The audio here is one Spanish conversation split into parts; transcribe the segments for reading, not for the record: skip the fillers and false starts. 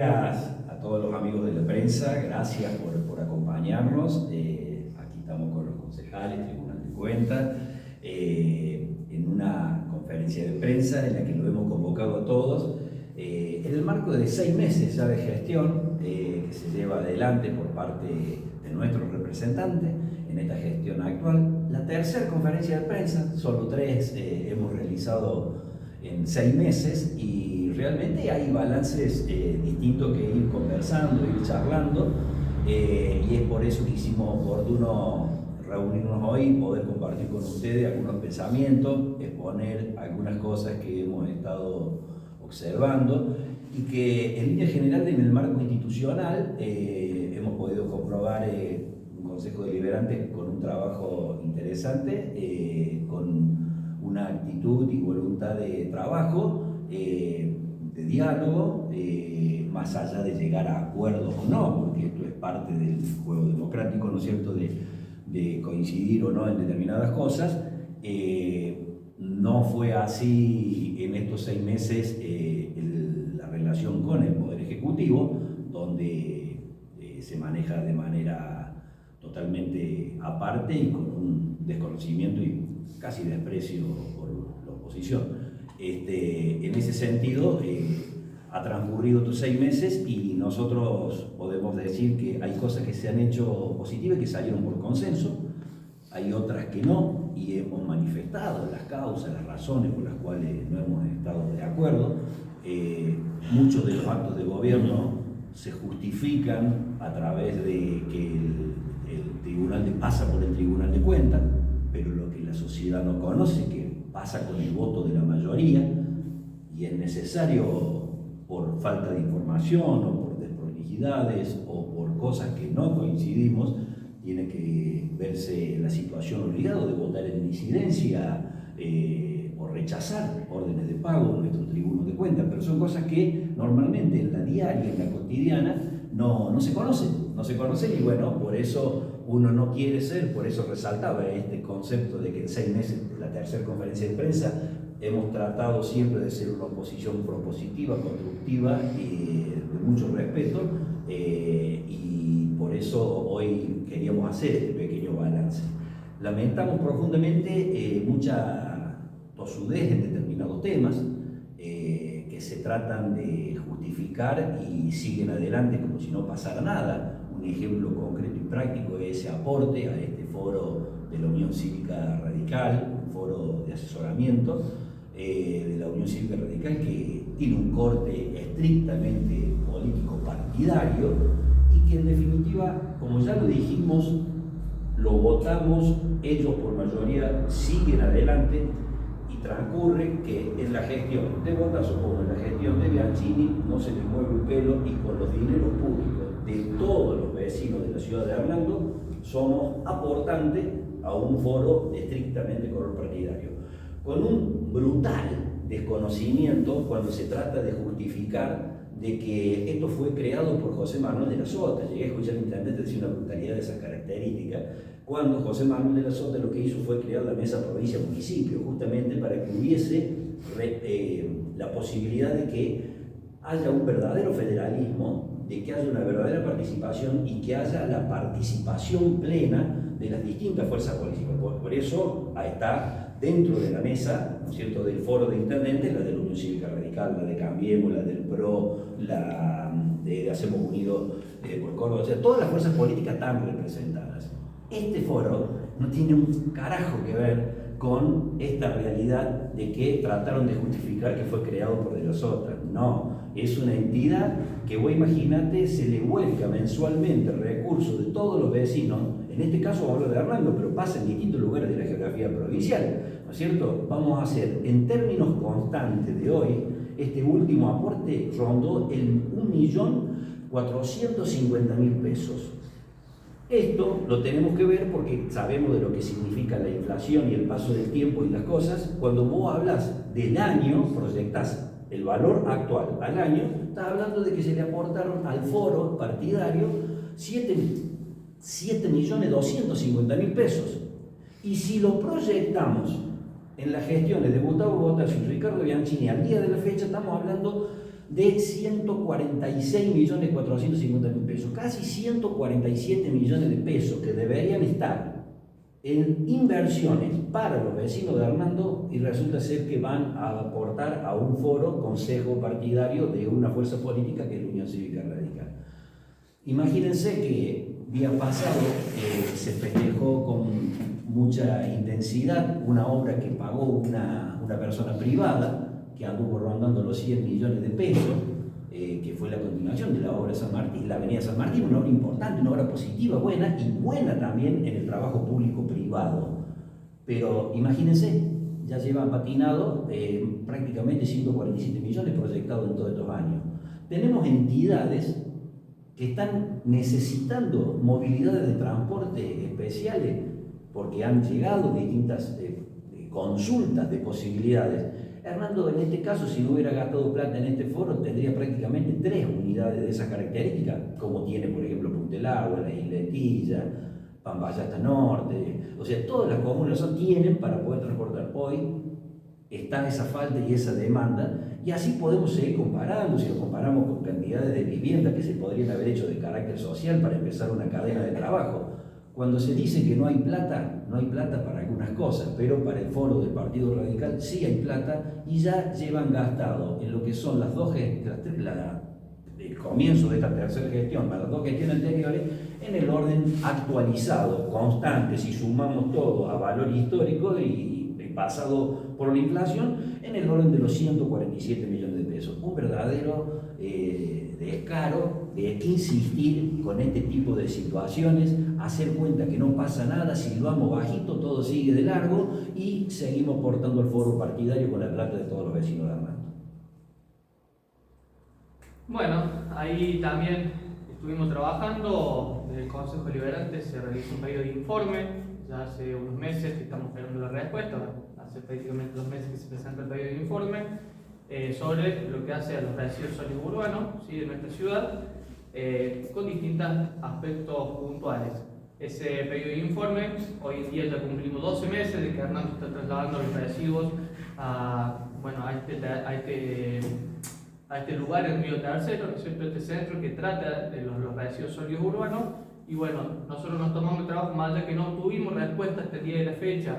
Gracias a todos los amigos de la prensa, gracias por acompañarnos. Aquí estamos con los concejales, Tribunal de Cuentas, en una conferencia de prensa en la que lo hemos convocado a todos, en el marco de 6 meses ya de gestión que se lleva adelante por parte de nuestros representantes en esta gestión actual. La tercera conferencia de prensa, solo 3 hemos realizado en 6 meses, y realmente hay balances distintos que ir conversando, ir charlando, y es por eso que hicimos oportuno reunirnos hoy y poder compartir con ustedes algunos pensamientos, exponer algunas cosas que hemos estado observando y que en línea general en el marco institucional hemos podido comprobar un Consejo Deliberante con un trabajo interesante, con una actitud y voluntad de trabajo, de diálogo, más allá de llegar a acuerdos o no, porque esto es parte del juego democrático, ¿no es cierto?, de coincidir o no en determinadas cosas. No fue así en estos 6 meses la relación con el Poder Ejecutivo, donde se maneja de manera totalmente aparte y con un desconocimiento y casi desprecio por la oposición. En ese sentido, ha transcurrido estos 6 meses y nosotros podemos decir que hay cosas que se han hecho positivas, que salieron por consenso, hay otras que no, y hemos manifestado las causas, las razones por las cuales no hemos estado de acuerdo. Muchos de los actos de gobierno se justifican a través de que el tribunal pasa por el Tribunal de Cuentas, pero lo que la sociedad no conoce, que pasa con el voto de la mayoría, y es necesario, por falta de información o por desprolijidades o por cosas que no coincidimos, tiene que verse la situación obligada de votar en disidencia o rechazar órdenes de pago en nuestro Tribunal de Cuentas, pero son cosas que normalmente en la diaria, en la cotidiana, no se conocen, y bueno, por eso uno no quiere ser, por eso resaltaba este concepto de que en 6 meses de la tercera conferencia de prensa hemos tratado siempre de ser una oposición propositiva, constructiva y de mucho respeto, y por eso hoy queríamos hacer este pequeño balance. Lamentamos profundamente mucha tosudez en determinados temas que se tratan de justificar y siguen adelante como si no pasara nada. Un ejemplo concreto y práctico es ese aporte a este foro de la Unión Cívica Radical, un foro de asesoramiento de la Unión Cívica Radical que tiene un corte estrictamente político partidario y que en definitiva, como ya lo dijimos, lo votamos, ellos por mayoría siguen adelante, y transcurre que en la gestión de Botazo como en la gestión de Bianchini no se les mueve un pelo, y con los dineros públicos de todos los vecinos de la ciudad de Hernando somos aportantes a un foro estrictamente color partidario, con un brutal desconocimiento cuando se trata de justificar de que esto fue creado por José Manuel de la Sota. Llegué a escuchar al intendente decir una brutalidad de esas características, cuando José Manuel de la Sota lo que hizo fue crear la mesa provincia-municipio, justamente para que hubiese la posibilidad de que haya un verdadero federalismo, de que haya una verdadera participación y que haya la participación plena de las distintas fuerzas políticas. Por eso está dentro de la mesa, ¿no es cierto?, del foro de intendentes, la de la Unión Cívica Radical, la de Cambiemos, la del PRO, la de Hacemos Unidos por Córdoba, o sea, todas las fuerzas políticas están representadas. Este foro no tiene un carajo que ver con esta realidad de que trataron de justificar que fue creado por De la Sota. No, es una entidad que vos imaginate, se le vuelca mensualmente recursos de todos los vecinos. En este caso hablo de Hernando, pero pasa en distintos lugares de la geografía provincial, ¿no es cierto? Vamos a hacer, en términos constantes de hoy, este último aporte rondó el 1.450.000 pesos. Esto lo tenemos que ver porque sabemos de lo que significa la inflación y el paso del tiempo y las cosas. Cuando vos hablas del año, proyectás el valor actual al año, estás hablando de que se le aportaron al foro partidario 7.250.000 pesos. Y si lo proyectamos en las gestiones de Gustavo Botas y Ricardo Bianchini al día de la fecha, estamos hablando de 146.450.000 pesos, casi 147 millones de pesos que deberían estar en inversiones para los vecinos de Hernando, y resulta ser que van a aportar a un foro, consejo partidario de una fuerza política que es la Unión Cívica Radical. Imagínense que día pasado se festejó con mucha intensidad una obra que pagó una persona privada, que anduvo rondando los 100 millones de pesos, que fue la continuación de la obra de San Martín, la avenida San Martín, una obra importante, una obra positiva, buena, y buena también en el trabajo público-privado. Pero imagínense, ya llevan patinado prácticamente 147 millones proyectados en todos estos años. Tenemos entidades que están necesitando movilidades de transporte especiales porque han llegado distintas consultas de posibilidades. Hernando, en este caso, si no hubiera gastado plata en este foro, tendría prácticamente 3 unidades de esas características, como tiene, por ejemplo, Punta del Agua, La Isletilla, Pampayasta Norte. O sea, todas las comunas tienen para poder transportar. Hoy está esa falta y esa demanda, y así podemos seguir comparando. Si lo comparamos con cantidades de viviendas que se podrían haber hecho de carácter social para empezar una cadena de trabajo. Cuando se dice que no hay plata para algunas cosas, pero para el foro del Partido Radical sí hay plata, y ya llevan gastado en lo que son el comienzo de esta tercera gestión, para las 2 gestiones anteriores, en el orden actualizado, constante, si sumamos todo a valor histórico y pasado por la inflación, en el orden de los 147 millones de pesos. Un verdadero descaro de insistir con este tipo de situaciones, hacer cuenta que no pasa nada, silbamos bajito, todo sigue de largo y seguimos portando el foro partidario con la plata de todos los vecinos de Hernando. Bueno, ahí también estuvimos trabajando. Desde el Consejo Deliberante se realizó un pedido de informe, ya hace unos meses que estamos esperando la respuesta, hace prácticamente 2 meses que se presenta el pedido de informe sobre lo que hace a los residuos sólidos urbanos, ¿sí?, de nuestra ciudad, con distintos aspectos puntuales. Ese pedido de informe, hoy en día ya cumplimos 12 meses de que Hernando está trasladando los residuos a este lugar en Río Tercero, ¿no es cierto?, este centro que trata de los residuos sólidos urbanos. Y bueno, nosotros nos tomamos el trabajo, más allá que no tuvimos respuesta hasta el día de la fecha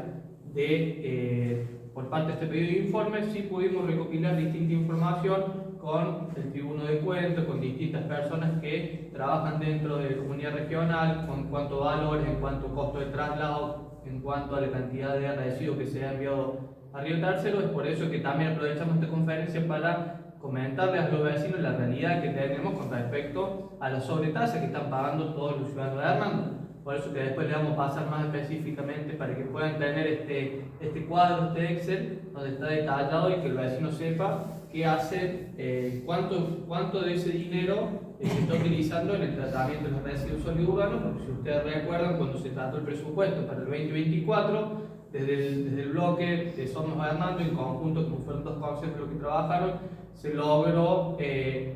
por parte de este pedido de informe, sí pudimos recopilar distinta información con el Tribuno de Cuentas, con distintas personas que trabajan dentro de la comunidad regional, con cuánto valor, en cuanto costo de traslado, en cuanto a la cantidad de residuos que se ha enviado a Río Tercero. Es por eso que también aprovechamos esta conferencia para comentarles a los vecinos la realidad que tenemos con respecto a la sobretasa que están pagando todos los ciudadanos de Hernando. Por eso que después les vamos a pasar más específicamente para que puedan tener este cuadro, este Excel, donde está detallado y que el vecino sepa qué hace, cuánto de ese dinero se está utilizando en el tratamiento de los residuos sólidos urbanos. Porque si ustedes recuerdan, cuando se trató el presupuesto para el 2024, desde el bloque de Somos Hernando, en conjunto, como fueron 2 consejos los que trabajaron, se logró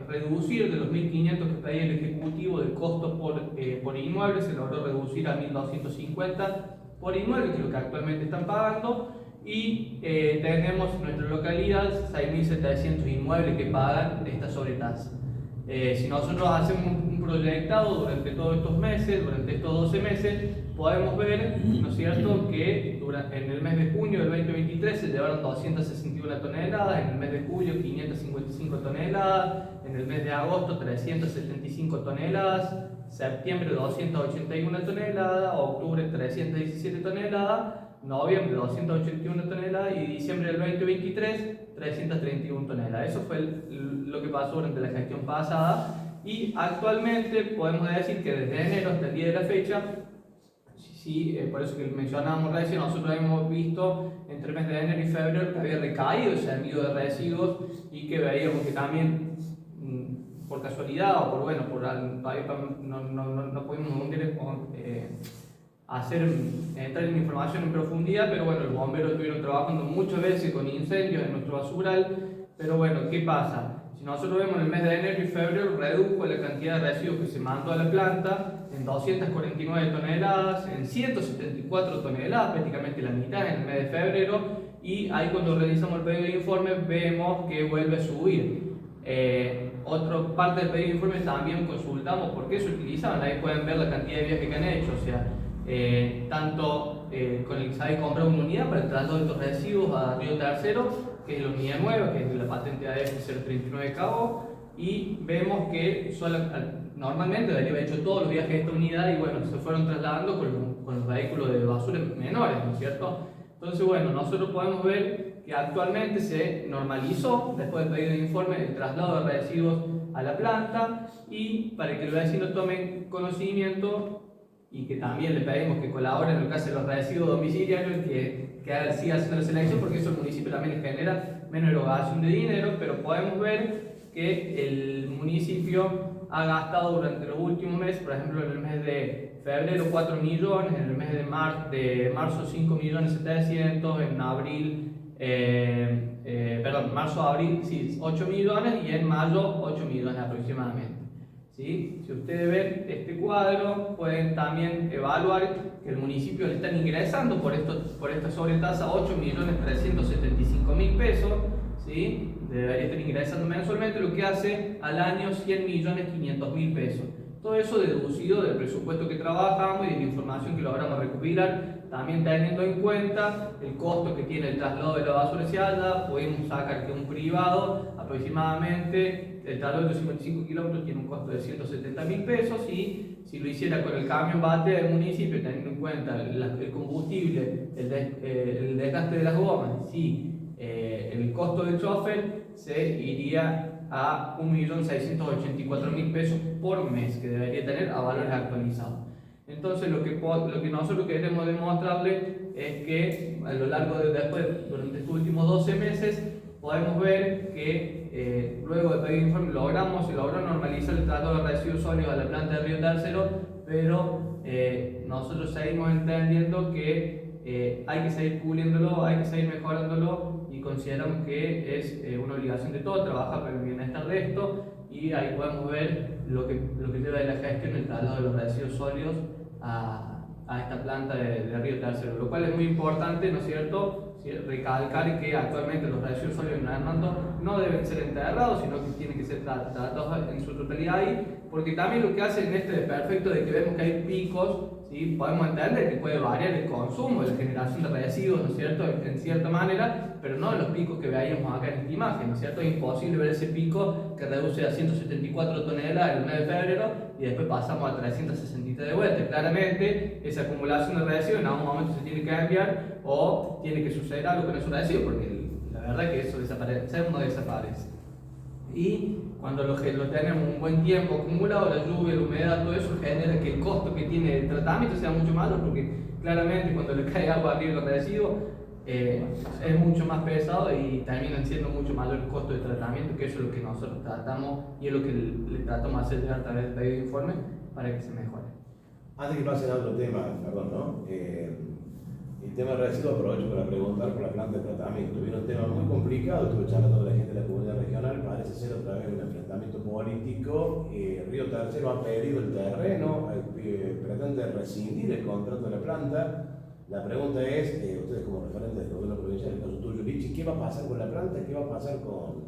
reducir de los 1.500 que pedía el Ejecutivo de costos por inmueble, se logró reducir a 1.250 por inmueble, que es lo que actualmente están pagando, y tenemos en nuestra localidad 6.700 inmuebles que pagan esta sobretasa. Si nosotros hacemos un proyectado durante todos estos meses, durante estos 12 meses, podemos ver, ¿no es cierto?, que en el mes de junio del 2023 se llevaron 261 toneladas, en el mes de julio 555 toneladas, en el mes de agosto 375 toneladas, septiembre 281 toneladas, octubre 317 toneladas, noviembre 281 toneladas y diciembre del 2023 331 toneladas. Eso fue lo que pasó durante la gestión pasada, y actualmente podemos decir que desde enero hasta el día de la fecha, por eso que mencionábamos recién, nosotros hemos visto entre el mes de enero y febrero que había recaído ese envío de residuos, y que veíamos que también, por casualidad o por no pudimos entrar en información en profundidad, pero bueno, los bomberos estuvieron trabajando muchas veces con incendios en nuestro basural. Pero bueno, ¿qué pasa? Si nosotros vemos en el mes de enero y febrero, redujo la cantidad de residuos que se mandó a la planta en 249 toneladas, en 174 toneladas, prácticamente la mitad en el mes de febrero, y ahí cuando realizamos el pedido de informe vemos que vuelve a subir. Otra parte del pedido de informe también consultamos por qué se utilizaban, ahí pueden ver la cantidad de viajes que han hecho, o sea, tanto con el que se había comprado una unidad para el traslado de estos residuos a Río Tercero, que es la unidad nueva, que es la patente AF 039KO, y vemos que normalmente debería haber hecho todos los viajes de esta unidad y bueno, se fueron trasladando con los vehículos de basura menores, ¿no es cierto? Entonces, bueno, nosotros podemos ver que actualmente se normalizó, después del pedido de informe, el traslado de residuos a la planta, y para que los vecinos tomen conocimiento y que también le pedimos que colaboren en lo que hace los residuos domiciliarios, que siga haciendo la selección, porque eso al municipio también le genera menos erogación de dinero, pero podemos ver que el municipio ha gastado durante los últimos meses, por ejemplo en el mes de febrero 4 millones, en el mes de marzo 5 millones 700, en abril, marzo-abril sí, 8 millones y en mayo 8 millones aproximadamente. ¿Sí? Si ustedes ven este cuadro, pueden también evaluar que el municipio le están ingresando por esta sobretasa 8.375.000 pesos, ¿sí? Debería estar ingresando mensualmente, lo que hace al año 100.500.000 pesos. Todo eso deducido del presupuesto que trabajamos y de la información que logramos recopilar, también teniendo en cuenta el costo que tiene el traslado de la basura hacia allá. Podemos sacar que un privado aproximadamente el traslado de 55 kilómetros tiene un costo de 170.000 pesos, y si lo hiciera con el camión bate del municipio, teniendo en cuenta el combustible, el desgaste de las gomas, el costo del chofer, se iría a 1.684.000 pesos por mes, que debería tener a valores actualizados. Entonces lo que nosotros queremos demostrarle es que a lo largo durante estos últimos 12 meses, podemos ver que luego de pedir informe se logró normalizar el traslado de residuos sólidos a la planta de Río Tercero, pero nosotros seguimos entendiendo que hay que seguir puliéndolo, hay que seguir mejorándolo, y consideramos que es una obligación de todos trabajar para el bienestar de esto, y ahí podemos ver lo que lleva de la gestión el traslado de los residuos sólidos a esta planta de Río Tercero, lo cual es muy importante, ¿no es cierto? Recalcar que actualmente los residuos sólidos en Hernando no deben ser enterrados, sino que tienen que ser tratados en su totalidad ahí, porque también lo que hacen este desperfecto de que vemos que hay picos, ¿sí? Podemos entender que puede variar el consumo, la generación de residuos, ¿no es cierto?, en cierta manera, pero no los picos que veíamos acá en esta imagen, ¿no es cierto? Es imposible ver ese pico que reduce a 174 toneladas el 9 de febrero y después pasamos a 363 de vuelta. Claramente, esa acumulación de residuos en algún momento se tiene que cambiar o tiene que suceder algo con esos residuos, porque la verdad es que eso no desaparece. Y cuando lo tenemos un buen tiempo acumulado, la lluvia, la humedad, todo eso genera que el costo que tiene el tratamiento sea mucho mayor, porque claramente cuando le cae agua arriba los residuos es mucho más pesado y terminan siendo mucho mayor el costo de tratamiento, que eso es lo que nosotros tratamos y es lo que le tratamos de hacer llegar a través del pedido de informe para que se mejore. Antes que pasen a otro tema, perdón, ¿no? El tema de residuos, aprovecho para preguntar por la planta de tratamiento. Viene un tema muy complicado, estuve charlando con la gente de la comunidad regional, parece ser otra vez un enfrentamiento político. Río Tercero ha pedido el terreno, pretende rescindir el contrato de la planta. La pregunta es, ustedes como referentes del gobierno provincial, en el caso tuyo, Lichi, ¿qué va a pasar con la planta? ¿Qué va a pasar con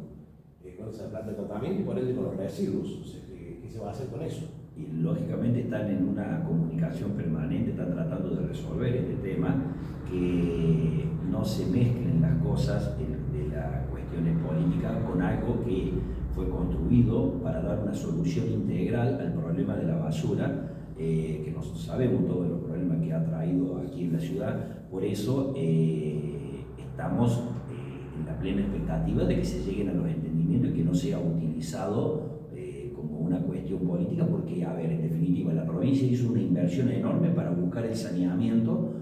esa planta de tratamiento y por ende con los residuos? O sea, ¿qué se va a hacer con eso? Y lógicamente están en una comunicación permanente, están tratando de resolver este tema, que no se mezclen las cosas de las cuestiones políticas con algo que fue construido para dar una solución integral al problema de la basura, que nosotros sabemos todos los problemas que ha traído aquí en la ciudad. Por eso estamos en la plena expectativa de que se lleguen a los entendimientos y que no sea utilizado como una cuestión política, porque, a ver, en definitiva, la provincia hizo una inversión enorme para buscar el saneamiento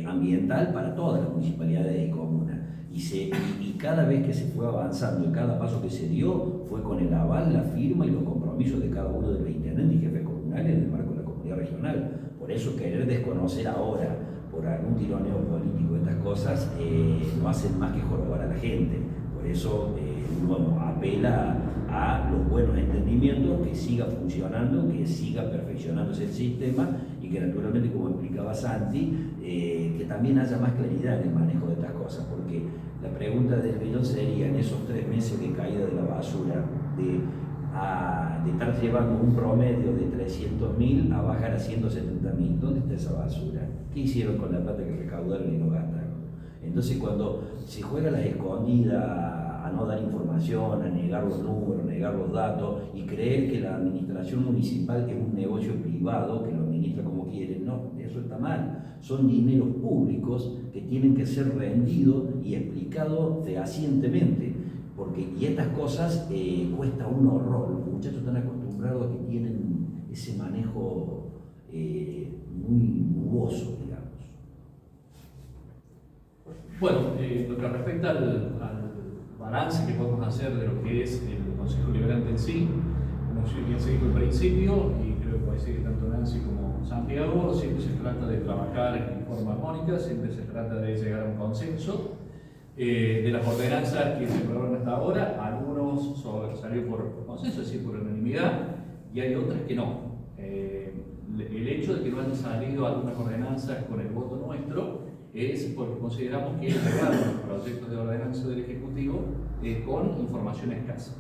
ambiental para todas las municipalidades y comunas. Y cada vez que se fue avanzando, y cada paso que se dio, fue con el aval, la firma y los compromisos de cada uno de los intendentes y jefes comunales en el marco de la comunidad regional. Por eso, querer desconocer ahora, por algún tironeo político, estas cosas no hacen más que jorobar a la gente. Por eso uno apela a los buenos entendimientos, que siga funcionando, que siga perfeccionándose el sistema y que naturalmente, como explicaba Santi, que también haya más claridad en el manejo de estas cosas, porque la pregunta del millón sería, en esos 3 meses de caída de la basura, de estar llevando un promedio de 300.000 a bajar a 170.000. ¿Dónde está esa basura? ¿Qué hicieron con la plata que recaudaron y no gastaron? Entonces, cuando se juega la escondida a no dar información, a negar los números, a negar los datos y creer que la administración municipal es un negocio privado que lo administra como quiere, no, eso está mal. Son dineros públicos que tienen que ser rendidos y explicados fehacientemente. Y estas cosas cuesta un horror. Los muchachos están acostumbrados a que tienen ese manejo muy nuboso, digamos. Bueno, lo que respecta al balance que podemos hacer de lo que es el Consejo Liberante en sí, como bien se dijo al principio, y creo que coincide tanto Nancy como Santiago, siempre se trata de trabajar en forma armónica, siempre se trata de llegar a un consenso. De las ordenanzas que se aprobaron hasta ahora, algunos salió por consenso, es decir, por unanimidad, y hay otras que no. El hecho de que no hayan salido algunas ordenanzas con el voto nuestro es porque consideramos que llegaron los proyectos de ordenanza del Ejecutivo con información escasa.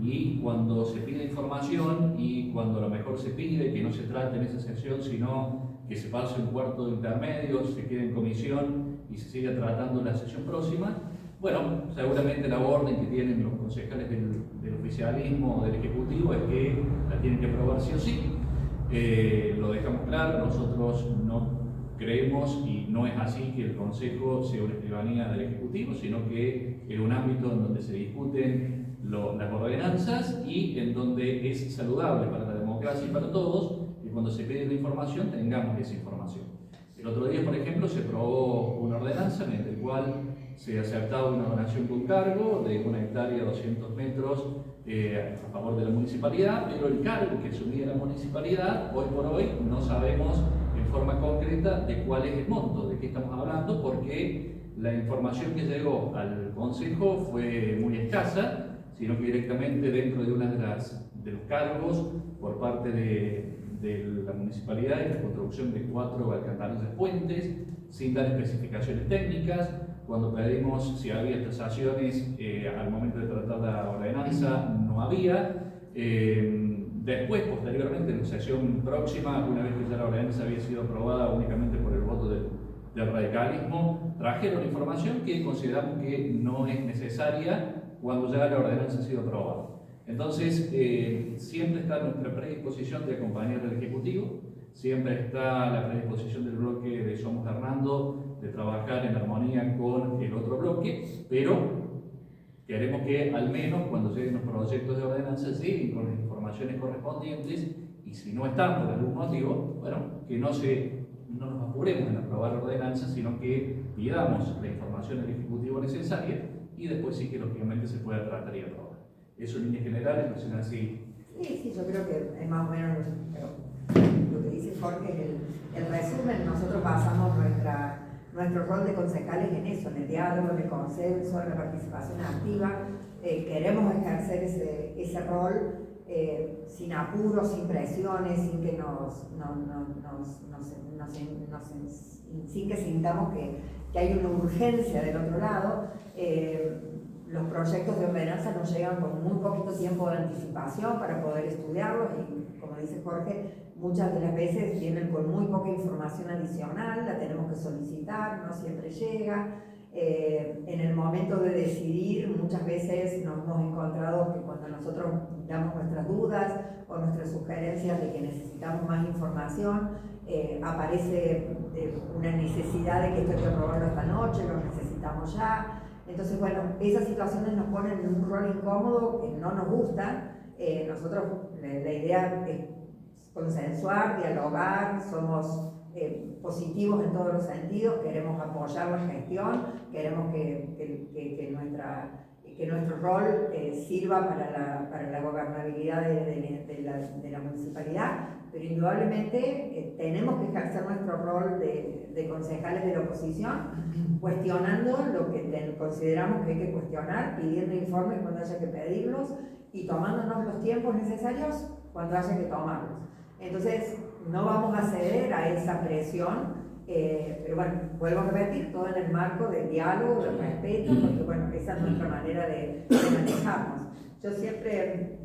Y cuando se pide información y cuando a lo mejor se pide que no se trate en esa sesión, sino que se pase un cuarto de intermedio, se quede en comisión y se siga tratando en la sesión próxima, bueno, seguramente la orden que tienen los concejales del oficialismo o del Ejecutivo es que la tienen que aprobar sí o sí. Lo dejamos claro, nosotros no creemos, y no es así, que el Consejo sea una escribanía del Ejecutivo, sino que es un ámbito en donde se discuten las ordenanzas y en donde es saludable para la democracia y para todos que cuando se pide la información tengamos esa información. El otro día, por ejemplo, se aprobó una ordenanza mediante la cual se aceptaba una donación con cargo de 1 hectárea 200 metros a favor de la municipalidad, pero el cargo que asumía la municipalidad, hoy por hoy no sabemos en forma concreta de cuál es el monto, de qué estamos hablando, porque la información que llegó al Consejo fue muy escasa, sino que directamente dentro de una de los cargos por parte de la municipalidad y la construcción de 4 alcantarillas puentes, sin dar especificaciones técnicas. Cuando pedimos si había tasaciones al momento de tratar la ordenanza, no había. Después, posteriormente, en la sesión próxima, una vez que ya la ordenanza había sido aprobada únicamente por el voto del radicalismo, trajeron información que consideramos que no es necesaria cuando ya la ordenanza ha sido aprobada. Entonces, siempre está nuestra predisposición de acompañar al Ejecutivo, siempre está la predisposición del bloque de Somos Hernando de trabajar en armonía con el otro bloque, pero queremos que al menos cuando lleguen los proyectos de ordenanza lleguen con las informaciones correspondientes, y si no están por algún motivo, bueno, que no nos apuremos en aprobar la ordenanza, sino que pidamos la información del Ejecutivo necesaria y después sí que lógicamente se pueda tratar y aprobar. Eso en líneas generales, no sé así. Sí, yo creo que es más o menos lo que dice Jorge, el resumen. Nosotros basamos nuestro rol de concejales en eso, en el diálogo, en el consenso, en la participación activa. Queremos ejercer ese rol sin apuros, sin presiones, sin que sin que sintamos que hay una urgencia del otro lado. Los proyectos de ordenanza nos llegan con muy poquito tiempo de anticipación para poder estudiarlos y, como dice Jorge, muchas de las veces vienen con muy poca información adicional, la tenemos que solicitar, no siempre llega. En el momento de decidir, muchas veces nos hemos encontrado que cuando nosotros damos nuestras dudas o nuestras sugerencias de que necesitamos más información, aparece una necesidad de que esto hay que aprobarlo esta noche, lo necesitamos ya. Entonces, bueno, esas situaciones nos ponen en un rol incómodo que no nos gusta. Nosotros, la idea es consensuar, dialogar, somos positivos en todos los sentidos, queremos apoyar la gestión, queremos que nuestro rol sirva para la gobernabilidad de la municipalidad, pero indudablemente tenemos que ejercer nuestro rol de concejales de la oposición, cuestionando lo que consideramos que hay que cuestionar, pidiendo informes cuando haya que pedirlos y tomándonos los tiempos necesarios cuando haya que tomarlos. Entonces, no vamos a ceder a esa presión, pero bueno, vuelvo a repetir, todo en el marco del diálogo, del respeto, porque bueno, esa es nuestra manera de manejarnos. Yo siempre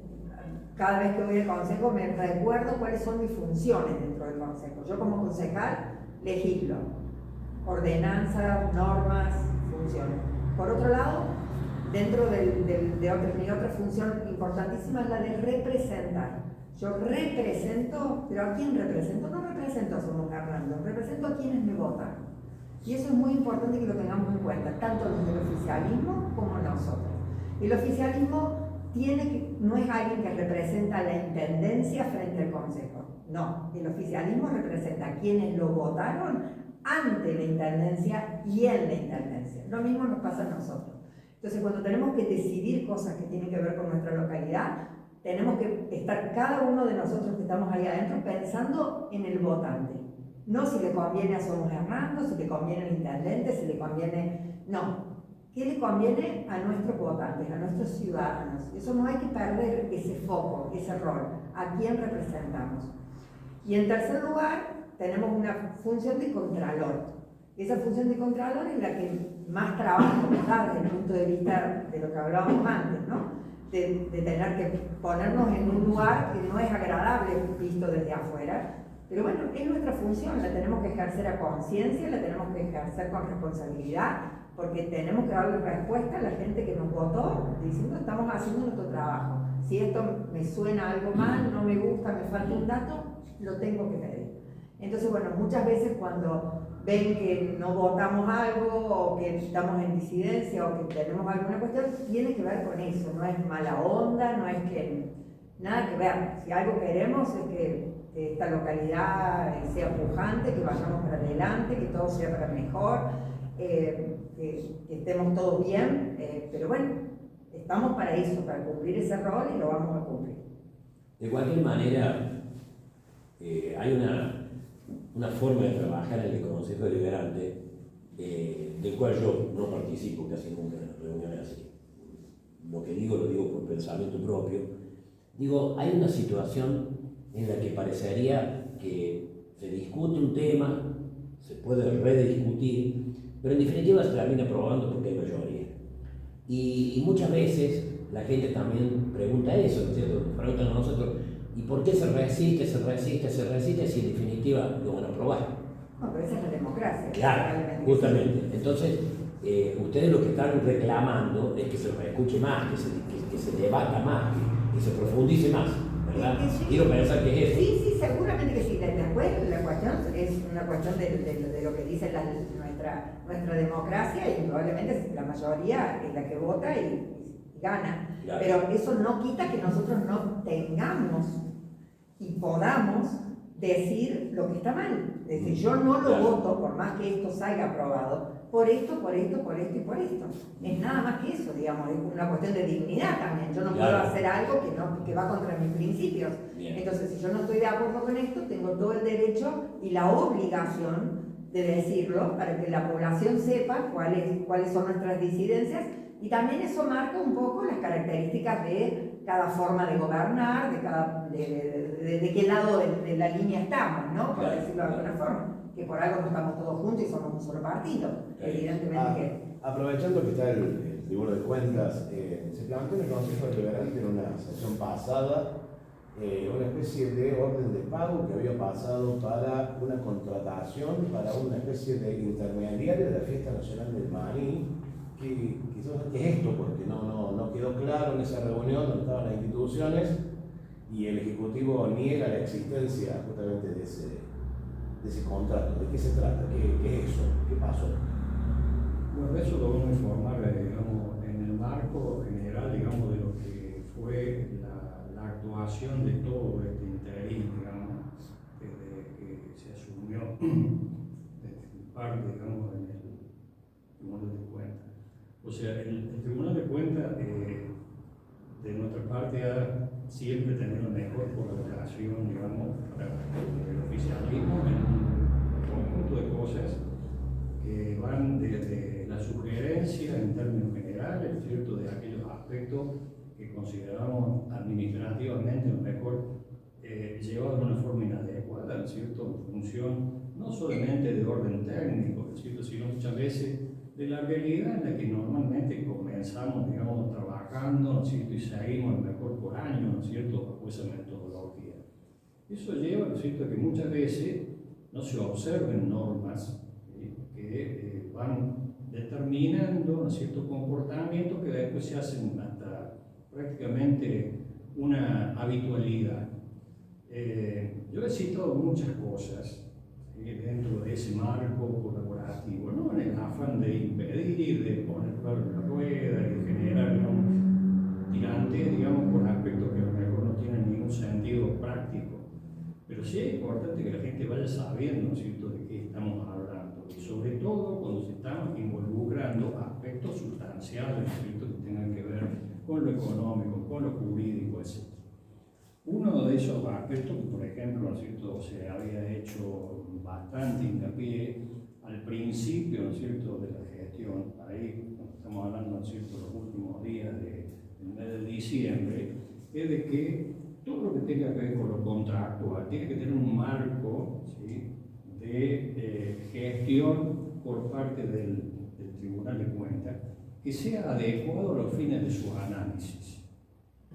cada vez que voy al consejo me recuerdo cuáles son mis funciones dentro del consejo. Yo como concejal legislo, ordenanzas, normas, funciones. Por otro lado, dentro mi otra función importantísima es la de representar. Yo represento, pero ¿a quién represento? No represento a Somos Hernando, represento a quienes me votan. Y eso es muy importante que lo tengamos en cuenta, tanto los del oficialismo como nosotros. El oficialismo no es alguien que representa a la intendencia frente al consejo. No, el oficialismo representa a quienes lo votaron ante la intendencia y en la intendencia. Lo mismo nos pasa a nosotros. Entonces, cuando tenemos que decidir cosas que tienen que ver con nuestra localidad, tenemos que estar cada uno de nosotros que estamos ahí adentro pensando en el votante. No si le conviene a Somos Hernando, si le conviene al intendente, si le conviene... No. ¿Qué le conviene a nuestros votantes, a nuestros ciudadanos? Eso no hay que perder ese foco, ese rol. ¿A quién representamos? Y en tercer lugar, tenemos una función de contralor. Esa función de contralor es la que más trabajo nos da desde el punto de vista de lo que hablábamos antes, ¿no? De tener que ponernos en un lugar que no es agradable visto desde afuera. Pero bueno, es nuestra función, la tenemos que ejercer a conciencia, la tenemos que ejercer con responsabilidad, porque tenemos que darle respuesta a la gente que nos votó, diciendo estamos haciendo nuestro trabajo. Si esto me suena algo mal, no me gusta, me falta un dato, lo tengo que pedir. Entonces, bueno, muchas veces cuando ven que no votamos algo o que estamos en disidencia o que tenemos alguna cuestión, tiene que ver con eso, no es mala onda, no es que nada que ver. Si algo queremos es que esta localidad sea pujante, que vayamos para adelante, que todo sea para mejor, que estemos todos bien, pero bueno, estamos para eso, para cumplir ese rol y lo vamos a cumplir. De cualquier manera, hay una forma de trabajar en el Consejo Deliberante, del cual yo no participo casi nunca en las reuniones así. Lo que digo, lo digo por pensamiento propio. Digo, hay una situación en la que parecería que se discute un tema, se puede rediscutir, pero en definitiva se termina aprobando porque hay mayoría. Y muchas veces la gente también pregunta eso, ¿no es cierto? Nos preguntan a nosotros, ¿y por qué se resiste, si en definitiva lo van a aprobar? No, pero esa es la democracia. Claro, justamente. Entonces, ustedes lo que están reclamando es que se escuche más, que se debata más, que se profundice más, ¿verdad? Sí. Quiero pensar que es eso. Sí, seguramente que sí. Después la cuestión es una cuestión de lo que dice nuestra democracia y probablemente la mayoría es la que vota y gana. Claro. Pero eso no quita que nosotros no tengamos y podamos decir lo que está mal. Es decir, yo no lo Claro. voto por más que esto salga aprobado, por esto y por esto. Es nada más que eso, digamos, es una cuestión de dignidad también. Yo no Claro. puedo hacer algo que va contra mis principios. Bien. Entonces, si yo no estoy de acuerdo con esto, tengo todo el derecho y la obligación de decirlo para que la población sepa cuáles son nuestras disidencias, y también eso marca un poco las características de cada forma de gobernar, de qué lado de la línea estamos, ¿no? Por Claro, decirlo de alguna forma, que por algo no estamos todos juntos y somos un solo partido, evidentemente que... Aprovechando que está el Tribunal de Cuentas, se planteó en el Consejo Deliberante en una sesión pasada una especie de orden de pago que había pasado para una contratación, para una especie de intermediario de la Fiesta Nacional del Maní. ¿Qué es esto? Porque no quedó claro en esa reunión donde estaban las instituciones y el Ejecutivo niega la existencia justamente de ese contrato. ¿De qué se trata? ¿Qué es eso? ¿Qué pasó? Bueno, eso lo vamos a informar, digamos, en el marco general, digamos, de lo que fue la actuación de todo este interín, digamos, desde que se asumió desde parte, digamos, en el Tribunal de Cuentas. O sea, el Tribunal de Cuentas, de nuestra parte, ha siempre tenido mejor colaboración, digamos, para el oficialismo en un conjunto de cosas que van desde la sugerencia en términos generales, ¿cierto?, de aquellos aspectos que consideramos administrativamente lo mejor llevados de una forma inadecuada, ¿cierto?, en función no solamente de orden técnico, ¿cierto?, sino muchas veces de la realidad en la que normalmente comenzamos, digamos, a trabajar trabajando, ¿no es cierto? Y seguimos mejor por años, ¿no es cierto?, bajo esa metodología. Eso lleva, ¿no es cierto?, a que muchas veces no se observen normas, ¿sí?, que van determinando, ¿no es cierto?, comportamientos que después se hacen hasta prácticamente una habitualidad. Yo he citado muchas cosas dentro de ese marco colaborativo, no en el afán de impedir, de poner palo en la rueda y de generar, digamos, tirante, digamos, por aspectos que a lo mejor no tienen ningún sentido práctico. Pero sí es importante que la gente vaya sabiendo, ¿no es cierto?, de qué estamos hablando, y sobre todo cuando se están involucrando aspectos sustanciales, ¿no es cierto?, que tengan que ver con lo económico, con lo jurídico, etc. Uno de esos aspectos, por ejemplo, ¿no es cierto?, se había hecho bastante hincapié al principio, ¿no es cierto?, de la gestión, ahí estamos hablando, ¿no es cierto?, los últimos días del mes de diciembre, es de que todo lo que tenga que ver con lo contractual tiene que tener un marco, ¿sí?, de gestión por parte del Tribunal de Cuentas que sea adecuado a los fines de su análisis.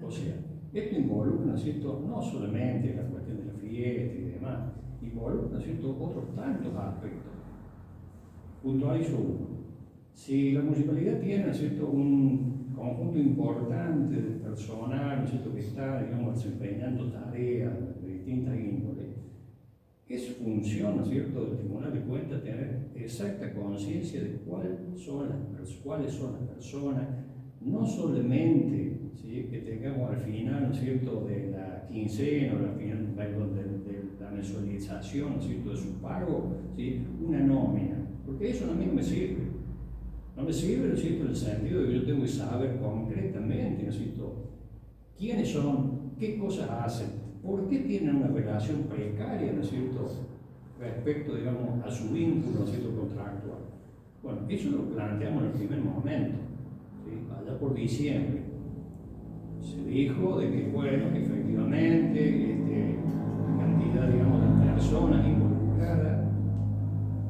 O sea, esto involucra, ¿no es cierto?, no solamente la cuestión de la fiesta y demás, involucra, ¿no es cierto?, otros tantos aspectos. Puntualizo uno. Si la municipalidad tiene, ¿no es cierto?, un conjunto importante de personal, ¿no es cierto?, que está, digamos, desempeñando tareas de distintas índoles, es función, ¿no es cierto?, del Tribunal de Cuentas tener exacta conciencia de cuáles son las personas, no solamente, ¿sí?, que tengamos al final, ¿no es cierto?, de la quincena o al final, perdón, de la mensualización, ¿no es cierto?, de su pago, ¿sí?, una nómina, porque eso a mí no me sirve. No me sirve, ¿no es cierto?, en el sentido de que yo tengo que saber concretamente, ¿no es cierto?, quiénes son, qué cosas hacen, por qué tienen una relación precaria, ¿no es cierto?, respecto, digamos, a su vínculo, ¿no es cierto?, contractual. Bueno, eso lo planteamos en el primer momento, ¿sí?, allá por diciembre. Se dijo de que, bueno, que efectivamente la cantidad, digamos, de personas involucradas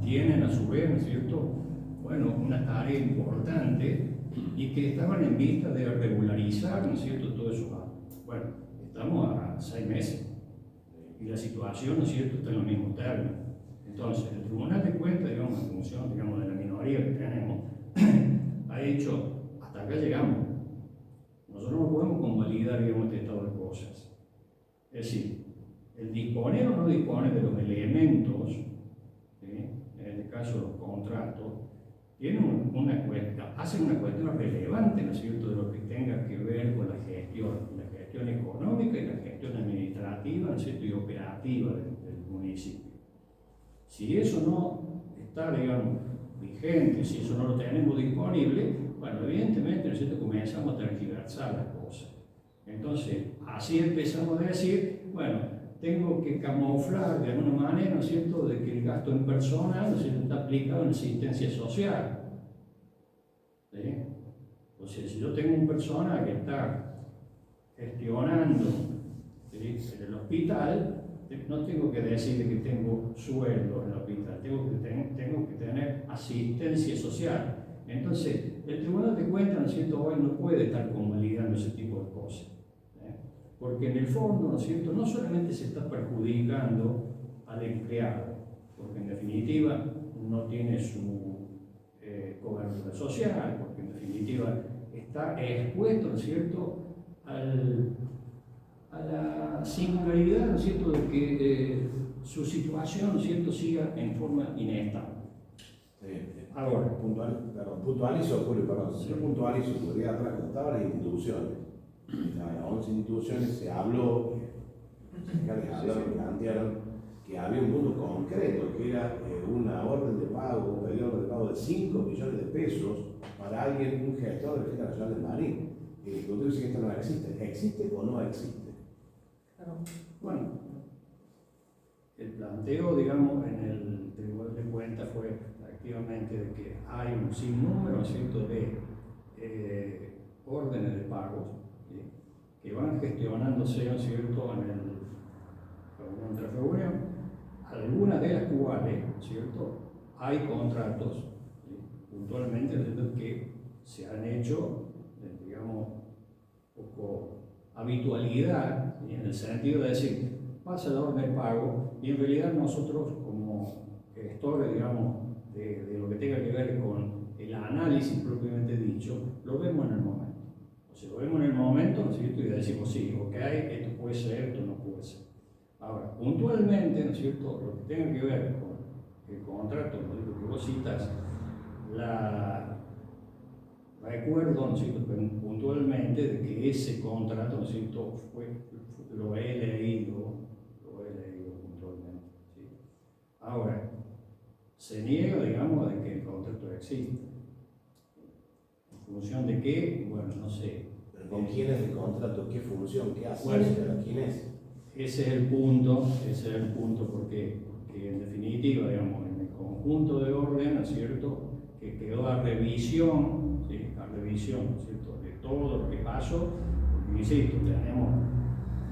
tienen a su vez, ¿no es cierto?, bueno, una tarea importante y que estaban en vista de regularizar, ¿no es cierto?, todo eso. Bueno, estamos a 6 meses y la situación, ¿no es cierto?, está en los mismos términos. Entonces, el Tribunal de Cuentas, digamos, en función, digamos, de la minoría que tenemos, ha hecho, hasta acá llegamos. Nosotros no podemos convalidar, digamos, este estado de cosas. Es decir, el disponer o no disponer de los elementos, ¿sí?, en este caso los contratos, tienen hacen una cuestión relevante, ¿no es cierto?, de lo que tenga que ver con la gestión económica y la gestión administrativa, ¿no es cierto?, y operativa del municipio. Si eso no está, digamos, vigente, si eso no lo tenemos disponible, bueno, evidentemente, ¿no es cierto?, comenzamos a tergiversar las cosas. Entonces, así empezamos a decir, bueno, tengo que camuflar de alguna manera, ¿no es cierto?, de que el gasto en personal, ¿no es cierto?, está aplicado en asistencia social. ¿Sí? O sea, si yo tengo un personal que está gestionando, ¿sí?, en el hospital, no tengo que decirle que tengo sueldo en el hospital, tengo que tener asistencia social. Entonces, el Tribunal de Cuentas, ¿no es cierto?, hoy no puede estar convalidando ese tipo de cosas. Porque en el fondo, ¿no es cierto?, no solamente se está perjudicando al empleado, porque en definitiva no tiene su cobertura social, porque en definitiva está expuesto, ¿no es cierto?, a la singularidad, ¿no es cierto?, de que su situación, ¿no es cierto?, siga en forma inestable. Ahora, puntualizo, Julio, perdón, Sí. yo puntualizo, podría atrás contar las instituciones. Las 11 instituciones se habló, plantearon que había un punto concreto, que era una orden de pago, un periodo de pago de 5 millones de pesos para alguien, un gestor de la Fiesta Nacional del Marín. Y tú dices que esto no existe. ¿Existe o no existe? Bueno, el planteo, digamos, en el Tribunal de Cuentas fue efectivamente de que hay un sinnúmero, ¿no es cierto?, de órdenes de pagos, ¿sí?, que van gestionándose, ¿no es cierto?, en otra reunión, algunas de las cuales, ¿cierto?, hay contratos, ¿sí?, puntualmente, ¿no es cierto?, que se han hecho, digamos, habitualidad, ¿sí? En el sentido de decir, pasa la orden de pago y en realidad nosotros como gestores, digamos, de lo que tenga que ver con el análisis propiamente dicho, lo vemos en el momento. O sea, lo vemos en el momento, ¿no es cierto? Y decimos, sí, ok, esto puede ser, esto no puede ser. Ahora, puntualmente, ¿no es cierto?, lo que tenga que ver con el contrato, lo que vos citas, recuerdo, ¿no es cierto?, puntualmente de que ese contrato, ¿no es cierto?, lo he leído puntualmente. ¿Sí? Ahora, se niega, digamos, de que el contrato existe. ¿En función de qué? Bueno, no sé. ¿Pero con quién es el contrato? ¿Qué función? ¿Qué hace? Bueno, ¿Quién es? Ese es el punto, porque en definitiva, digamos, en el conjunto de orden, ¿no es cierto?, que quedó a revisión, ¿sí?, ¿no es cierto?, de todo lo que pasó, porque insisto, tenemos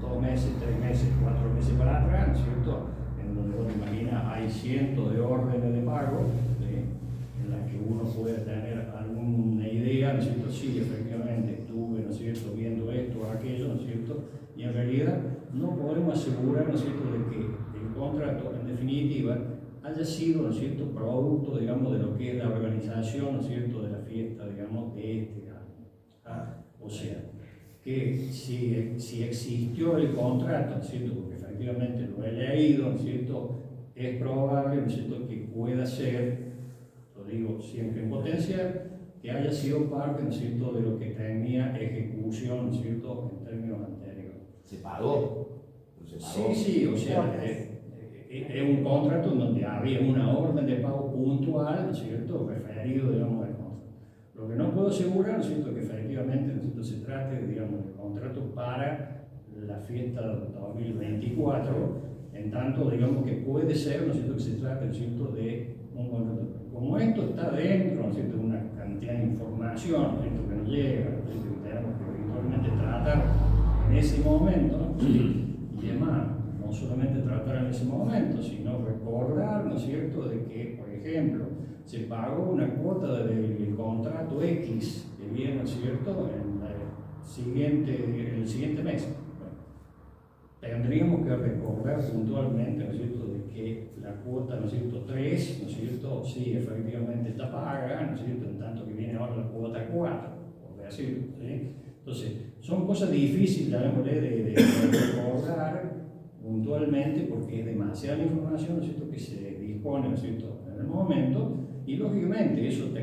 2 meses, 3 meses, 4 meses para atrás, ¿no es cierto?, en donde uno imagina hay cientos de órdenes de pago, ¿sí?, en las que uno puede tener alguna idea, ¿no es cierto?, sí, efectivamente estuve, ¿no es cierto?, viendo esto o aquello, ¿no es cierto?, y en realidad no podemos asegurar, ¿no es cierto?, de que el contrato, en definitiva, haya sido, ¿no es cierto?, producto, digamos, de lo que es la organización, ¿no es cierto?, de la fiesta, digamos, de este año. O sea, que si existió el contrato, ¿no es cierto?, porque efectivamente lo he leído, ¿no es cierto?, es probable, ¿no es cierto?, que pueda ser, lo digo siempre en potencia, que haya sido parte, ¿no es cierto?, de lo que tenía ejecución, ¿no es cierto?, en términos anteriores. ¿Se pagó? Sí, o sea, es un contrato en donde había una orden de pago puntual, ¿no es cierto?, referido, digamos, al contrato. Lo que no puedo asegurar, ¿no es cierto?, que efectivamente, ¿no es cierto?, se trate, digamos, de contrato para la fiesta 2024, en tanto, digamos, que puede ser, ¿no es cierto?, que se trate, ¿no es cierto?, de un contrato. Como esto está dentro, ¿no es cierto?, de una cantidad de información, ¿no es cierto?, que nos llega, ¿no es cierto?, que tenemos que eventualmente tratar en ese momento, ¿no? Y además, no solamente tratar en ese momento, sino recordar, ¿no es cierto?, de que, por ejemplo, se pagó una cuota del contrato X, que viene, ¿no es cierto?, en el siguiente mes. Bueno, tendríamos que recordar puntualmente, ¿no es cierto?, de que la cuota, ¿no es cierto?, 3, ¿no es cierto?, sí, efectivamente está paga, ¿no es cierto?, en tanto que viene ahora la cuota 4, por decirlo, ¿sí? Entonces, son cosas difíciles, de recordar puntualmente porque es demasiada información, ¿no es cierto?, que se dispone, ¿no es cierto?, en el momento, y lógicamente eso lo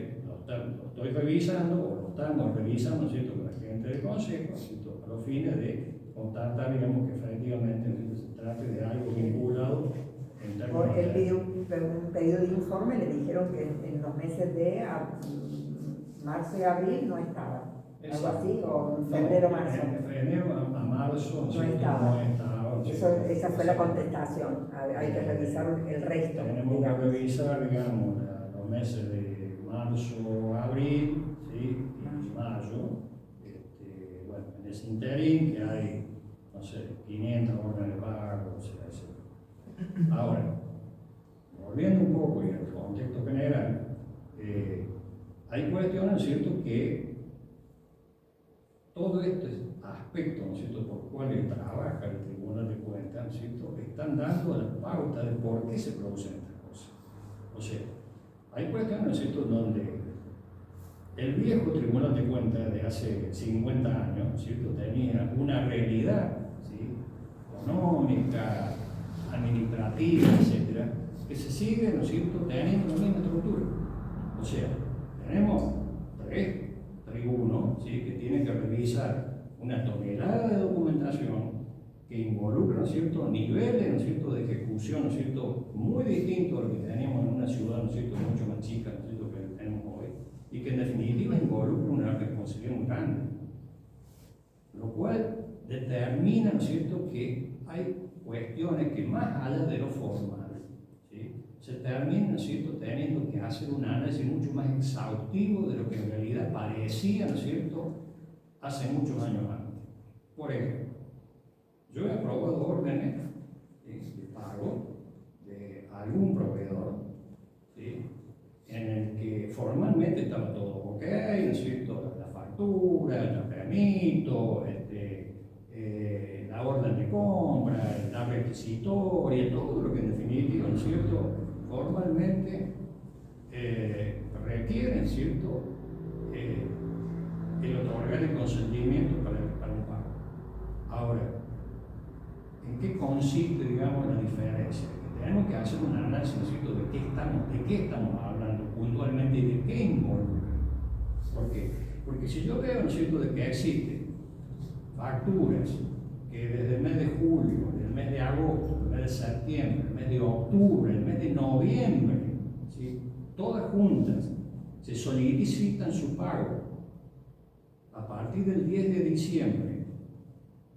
estoy revisando o lo estamos revisando, ¿no es cierto?, con la gente del consejo, ¿no es cierto?, a los fines de constatar, digamos, que efectivamente, ¿no es cierto?, se trate de algo vinculado en términos Porque él de... pidió un pedido de informe, le dijeron que en los meses de marzo y abril no estaba. Algo así, o en febrero, marzo. En febrero a marzo No estaba. Eso, Esa fue la contestación. Hay que revisar el resto. Tenemos digamos. que revisar, digamos, los meses de marzo, abril, ¿sí?, y mayo. Bueno, en ese interín que hay, no sé, 500 órdenes de pago, o sea, etc. Ahora, volviendo un poco y en el contexto general, hay cuestiones, ¿no es cierto?, que todo este aspecto, ¿no es cierto?, por cual trabaja el Tribunal de Cuentas, ¿no es cierto?, están dando la pauta de por qué se producen estas cosas. O sea, hay cuestiones, ¿no es cierto?, donde el viejo Tribunal de Cuentas de hace 50 años, ¿no es cierto?, tenía una realidad, ¿sí?, económica, administrativa, etcétera, que se sigue, ¿no es cierto?, teniendo la misma estructura. O sea, tenemos 3 tribunos, ¿sí?, que tienen que revisar una tonelada de documentación que involucra, ¿no es cierto?, niveles, ¿no es cierto?, de ejecución, ¿no es cierto?, muy distintos a lo que teníamos en una ciudad, ¿no es cierto?, mucho más chica, ¿no es cierto?, que tenemos hoy, y que en definitiva involucra una responsabilidad muy grande, lo cual determina, ¿no es cierto?, que hay cuestiones que más allá de lo formal, ¿sí?, se termina, ¿no es cierto?, teniendo que hacer un análisis mucho más exhaustivo de lo que en realidad parecía, ¿no es cierto?, hace muchos años antes. Por ejemplo, yo he aprobado órdenes de pago de algún proveedor, ¿sí?, en el que formalmente estaba todo ok, ¿no es cierto?, la factura, el permiso, la orden de compra, la requisitoria, todo lo que en definitiva, ¿no es cierto?, formalmente requieren, ¿cierto?, el otorgar el consentimiento para un pago. Ahora, ¿en qué consiste, digamos, la diferencia? Que tenemos que hacer un análisis, ¿no es cierto?, de qué estamos hablando puntualmente y de qué involucra. ¿Por qué? Porque si yo veo, ¿no es cierto?, de que existen facturas que desde el mes de julio, el mes de agosto, el mes de septiembre, el mes de octubre, el mes de noviembre, ¿sí?, todas juntas se solicitan su pago a partir del 10 de diciembre,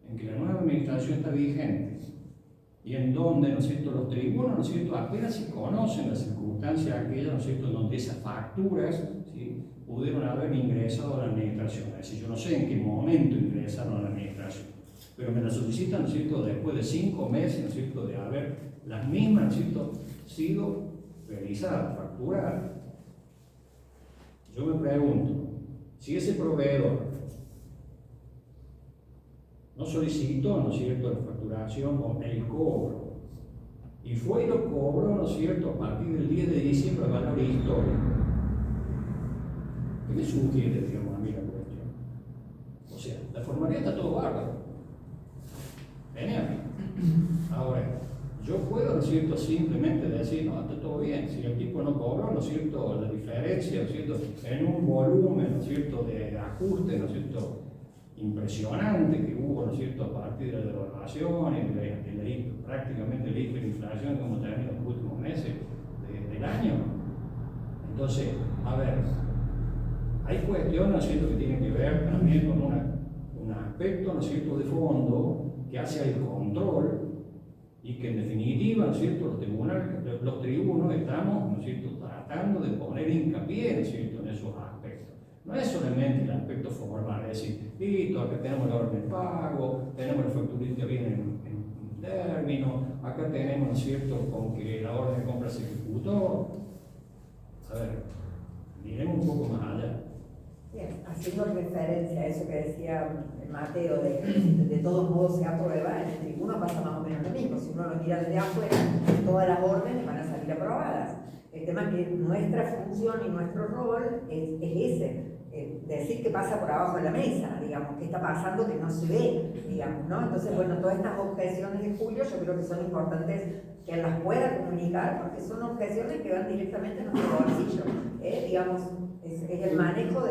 en que la nueva administración está vigente, y en donde, ¿no es cierto?, los tribunos, ¿no es cierto?, apenas se conocen las circunstancias aquellas, ¿no es cierto?, donde esas facturas, ¿sí?, pudieron haber ingresado a la administración. Es decir, yo no sé en qué momento ingresaron a la administración, pero me la solicitan, ¿no es cierto?, después de 5 meses, ¿no es cierto?, de haber las mismas, ¿no es cierto?, sido realizadas, facturadas. Yo me pregunto, si ese proveedor no solicitó, ¿no es cierto?, la facturación o el cobro, y fue y lo cobró, ¿no es cierto?, a partir del 10 de diciembre de valor histórico, ¿qué me sugiere, digamos, a mí la cuestión? O sea, la formalidad está todo bárbaro. Genial. Ahora, yo puedo, ¿no es cierto?, simplemente decir, no, está todo bien, si el tipo no cobró, ¿no es cierto?, la diferencia, ¿no es cierto?, en un volumen, ¿no es cierto?, de ajuste, ¿no es cierto?, impresionante que hubo, ¿no es cierto?, a partir de la devaluación y de prácticamente la hiperinflación que hemos tenido en los últimos meses del año. Entonces, a ver, hay cuestiones, ¿no es cierto?, que tienen que ver también con un aspecto, ¿no es cierto?, de fondo que hace el control y que en definitiva, ¿no es cierto?, los tribunos estamos, ¿no es cierto?, tratando de poner hincapié, ¿no es cierto?, en esos aspectos. No es solamente el aspecto formal, es decir, listo, acá tenemos la orden de pago, tenemos la facturita bien en término, acá tenemos, ¿no es cierto?, con que la orden de compra se ejecutó. A ver, miremos un poco más allá. Bien, haciendo referencia a eso que decía Mateo, de todos modos se aprueba, en el tribuno pasa más o menos lo mismo. Si uno lo mira desde afuera, todas las órdenes van a salir aprobadas. El tema es que nuestra función y nuestro rol es ese, decir que pasa por abajo de la mesa, digamos, qué está pasando que no se ve, digamos, ¿no? Entonces, bueno, todas estas objeciones de Julio yo creo que son importantes que él las pueda comunicar, porque son objeciones que van directamente a nuestro bolsillo, digamos, es el manejo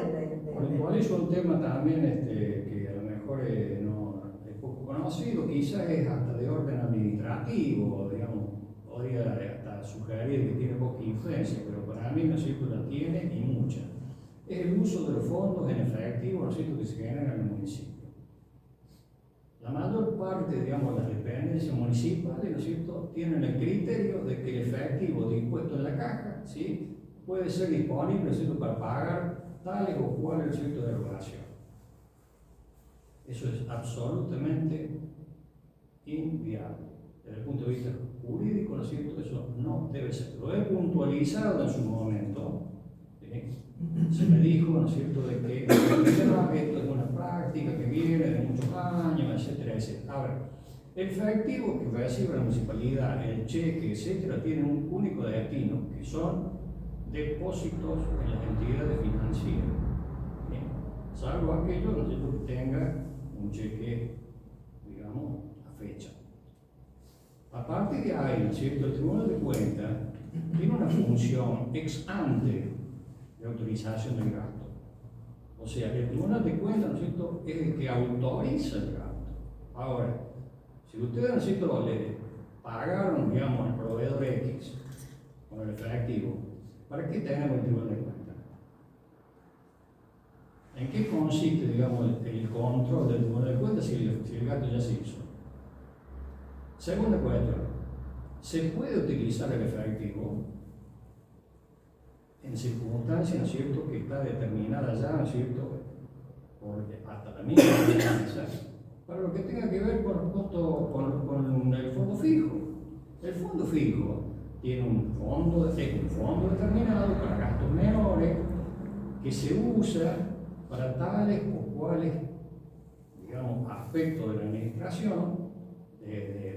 Igual es un tema también que a lo mejor no es poco conocido, quizás es hasta de orden administrativo, digamos, podría hasta sugerir que tiene poca influencia, pero para mí, ¿no es cierto?, la tiene y mucha. Es el uso de los fondos en efectivo, ¿no es cierto?, que se generan en el municipio. La mayor parte, digamos, de las dependencias municipales, ¿no es cierto?, tienen el criterio de que el efectivo dispuesto en la caja, ¿sí?, puede ser disponible, ¿no es cierto?, para pagar tales o cuales, ¿no es cierto?, de erogación. Eso es absolutamente inviable. Desde el punto de vista jurídico, ¿no es cierto?, eso no debe ser. Lo he puntualizado en su momento. Se me dijo, ¿no es cierto?, de que esto es una práctica que viene de muchos años, etcétera, etcétera. A ver, el efectivo que recibe la municipalidad, el cheque, etcétera, tiene un único destino, que son depósitos en las entidades financieras. ¿Bien? Salvo aquello, ¿no es cierto?, que tenga un cheque, digamos, a fecha. A partir de ahí, ¿no es cierto?, el Tribunal de Cuentas tiene una función ex ante de autorización del gasto. O sea, el Tribunal de Cuentas, ¿no es cierto?, es el que autoriza el gasto. Ahora, si ustedes, ¿no es cierto?, le pagaron, digamos, al proveedor X con el efectivo, ¿para qué tenemos el Tribunal de Cuentas? ¿En qué consiste, digamos, el control del Tribunal de Cuentas si el gasto ya se hizo? Segunda cuestión, ¿se puede utilizar el efectivo en circunstancias, ¿no es cierto?, que está determinada ya, ¿no es cierto?, hasta la misma finanza, para lo que tenga que ver con el fondo fijo? El fondo fijo tiene un fondo determinado para gastos menores que se usa para tales o cuales, digamos, aspectos de la administración,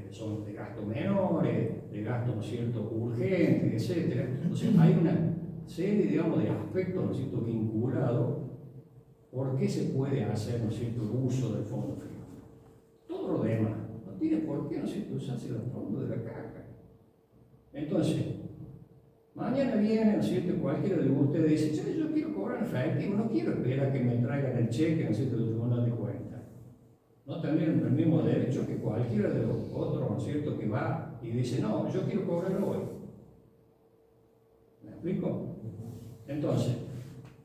son de gastos menores, de gastos, ¿no es cierto?, urgentes, etc. Entonces hay una serie, digamos, de aspectos, ¿no es cierto?, vinculados por qué se puede hacer, ¿no es cierto?, el uso del fondo fijo. Todo lo demás no tiene por qué, ¿no es cierto?, usarse los fondos de la caja. Entonces, mañana viene, ¿no es cierto?, cualquiera de ustedes dice, che, yo quiero cobrar en efectivo, no quiero esperar que me traigan el cheque, ¿no es cierto?, del tribunal de cuentas. No tendrían el mismo derecho que cualquiera de los otros, ¿no es cierto?, que va y dice, no, yo quiero cobrarlo hoy. ¿Me explico? Entonces,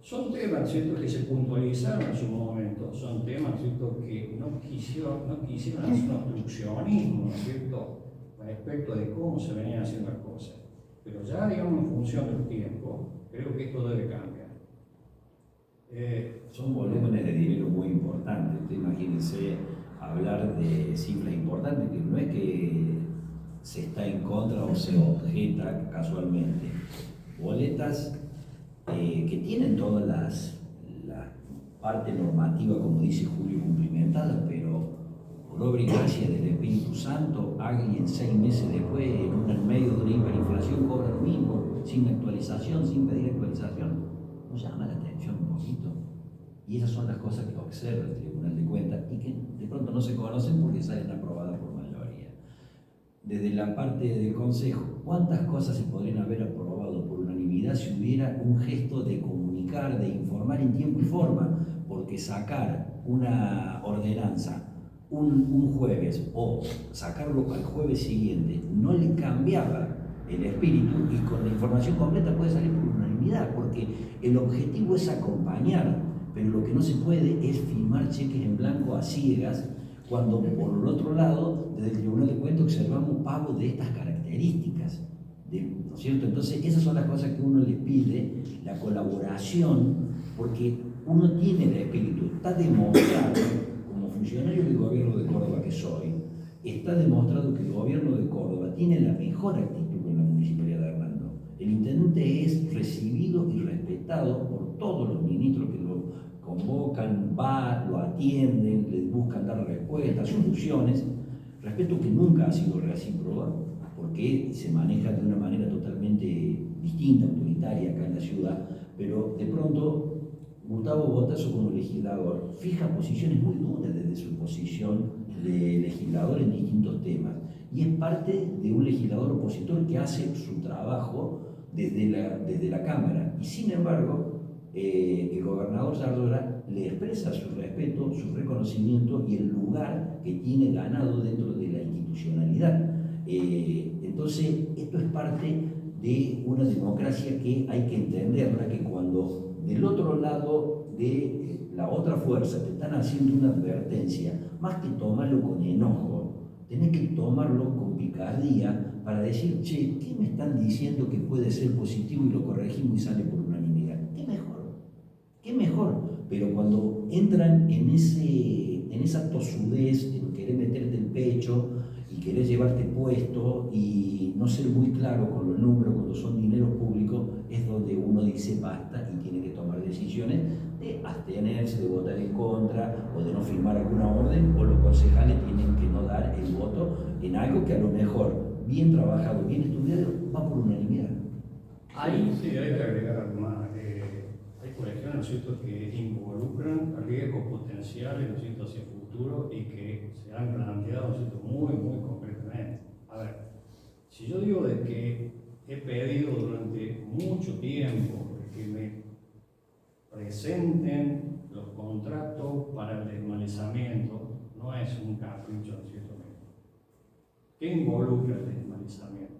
son temas, ¿no es cierto?, que se puntualizaron en su momento, son temas, ¿no es cierto?, que no quisieron hacer un obstruccionismo, ¿no es cierto?, respecto de cómo se venían haciendo las cosas. Pero ya, digamos, en función del tiempo, creo que esto debe cambiar. Son volúmenes de dinero muy importantes. Usted imagínense hablar de cifras importantes, que no es que se está en contra o se objeta casualmente. Boletas que tienen todas las partes normativas, como dice Julio, cumplimentadas, pero por obra y gracia del Espíritu Santo, alguien 6 meses después, en medio de una hiperinflación, cobra lo mismo, sin actualización, sin pedir actualización. Nos llama la atención un poquito. Y esas son las cosas que observa el Tribunal de Cuentas y que de pronto no se conocen porque salen aprobadas por mayoría. Desde la parte del Consejo, ¿cuántas cosas se podrían haber aprobado por unanimidad si hubiera un gesto de comunicar, de informar en tiempo y forma? Porque sacar una ordenanza un jueves o sacarlo al jueves siguiente no le cambiaba el espíritu, y con la información completa puede salir por unanimidad, porque el objetivo es acompañar, pero lo que no se puede es firmar cheques en blanco a ciegas, cuando por el otro lado, desde el Tribunal de Cuentas observamos pagos de estas características, ¿no es cierto? Entonces esas son las cosas que uno le pide, la colaboración, porque uno tiene el espíritu, está demostrado, como funcionario del gobierno de Córdoba que soy, está demostrado que el gobierno de Córdoba tiene la mejor actitud en la municipalidad de Hernando. El intendente es recibido y respetado por todos los ministros que lo convocan, lo atienden, le buscan dar respuestas, soluciones. Respeto que nunca ha sido recíproco, porque se maneja de una manera totalmente distinta, autoritaria acá en la ciudad, pero de pronto Gustavo Bottasso, como legislador, fija posiciones muy duras desde su posición de legislador en distintos temas, y es parte de un legislador opositor que hace su trabajo desde la Cámara, y sin embargo el gobernador Sardora le expresa su respeto, su reconocimiento y el lugar que tiene ganado dentro de la institucionalidad. Entonces esto es parte de una democracia que hay que entenderla, que cuando del otro lado de la otra fuerza te están haciendo una advertencia, más que tomarlo con enojo, tenés que tomarlo con picardía para decir, che, ¿qué me están diciendo que puede ser positivo y lo corregimos y sale por unanimidad? ¿Qué mejor? ¿Qué mejor? Pero cuando entran en esa tosudez, en querer meterte el pecho y querer llevarte puesto y no ser muy claro con los números cuando son dineros públicos, es donde uno dice basta y tiene que tomar decisiones de abstenerse, de votar en contra o de no firmar alguna orden, o los concejales tienen que no dar el voto en algo que a lo mejor, bien trabajado, bien estudiado, va por unanimidad. Ahí sí hay que agregar algo más. Hay cuestiones, ¿no es cierto?, que involucran riesgos potenciales, ¿no es cierto?, hacia el futuro y que se han planteado, ¿no es cierto?, muy, muy concretamente. A ver, si yo digo de que he pedido durante mucho tiempo que me presenten los contratos para el desmalezamiento, no es un capricho, ¿no es cierto? ¿Qué involucra el desmalezamiento?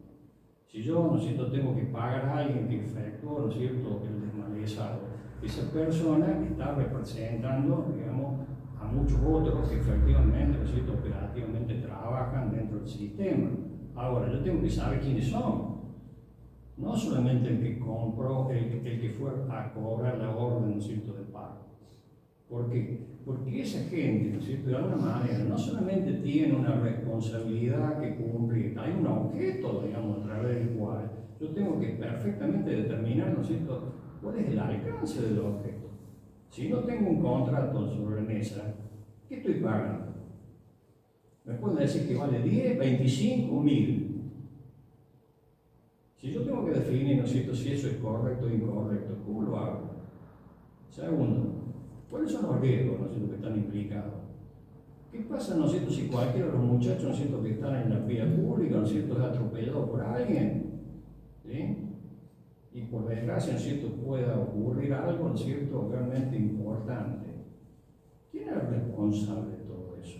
Si yo, ¿no es cierto?, tengo que pagar a alguien que efectuó, ¿no es cierto?, el desmalezado, esa persona está representando, digamos, a muchos otros que efectivamente, ¿no es cierto?, operativamente trabajan dentro del sistema. Ahora, yo tengo que saber quiénes son. No solamente el que compró, el que fue a cobrar la orden, ¿no es cierto?, de pago. ¿Por qué? Porque esa gente, ¿no es cierto?, de alguna manera, no solamente tiene una responsabilidad que cumplir, hay un objeto, digamos, a través del cual yo tengo que perfectamente determinar, ¿no es cierto?, cuál es el alcance del objeto. Si no tengo un contrato sobre la mesa, ¿Qué estoy pagando? Me pueden decir que vale 10, 25 o 1000. Si yo tengo que definir, ¿no es cierto?, si eso es correcto o incorrecto, ¿cómo lo hago? Segundo, ¿cuáles son los riesgos, ¿no es cierto?, que están implicados? ¿Qué pasa, ¿no es cierto?, si cualquiera de los muchachos, ¿no es cierto?, que están en la vía pública, ¿no es cierto?, es atropellado por alguien, ¿sí? Y por desgracia, ¿no es cierto?, pueda ocurrir algo, ¿no es cierto?, realmente importante. ¿Quién es el responsable de todo eso?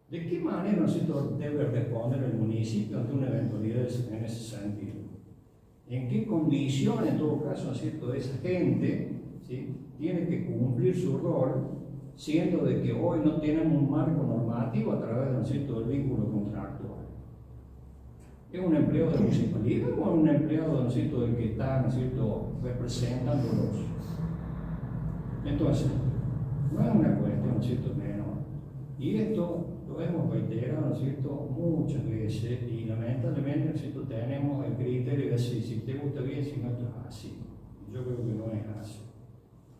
¿De qué manera, ¿no es cierto?, debe responder el municipio ante una eventualidad en ese sentido? ¿En qué condiciones, en todo caso, ¿no es cierto?, esa gente, ¿sí?, tiene que cumplir su rol, siendo de que hoy no tenemos un marco normativo a través, ¿no es cierto?, del vínculo contractual? ¿Es un empleado de la municipalidad o un empleado, ¿no es cierto?, del que está, ¿no es cierto?, representándolos? Entonces, no es una cuestión, ¿no es cierto?, menor. Y esto lo hemos reiterado, ¿no es cierto?, muchas veces, y lamentablemente, ¿no es cierto?, tenemos el criterio de decir si te gusta bien, si no, esto es así. Yo creo que no es así.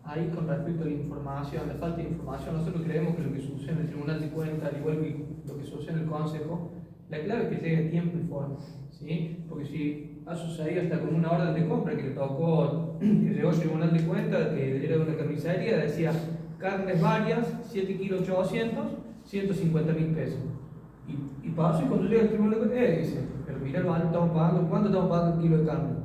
Ahí, con respecto a la información, la falta de información, nosotros creemos que lo que sucede en el Tribunal de Cuentas, al igual que lo que sucede en el Consejo, la clave es que llegue a tiempo y forma, ¿sí? Porque si ha sucedido hasta con una orden de compra que le tocó, que llegó al Tribunal de Cuentas, que era de una carnicería, decía carnes varias, 7 kilos 800, 150.000 pesos. Y pasó, y cuando llega al Tribunal de Cuentas, dice, pero mira, estamos pagando, ¿cuánto estamos pagando el kilo de carne?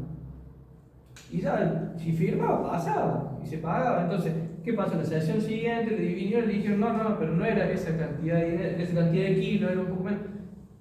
Y ya, si firmaba, pasaba y se pagaba. Entonces, ¿qué pasó? En la sesión siguiente le vinieron y le dijeron, no, pero no era esa cantidad de kilos, era un poco menos.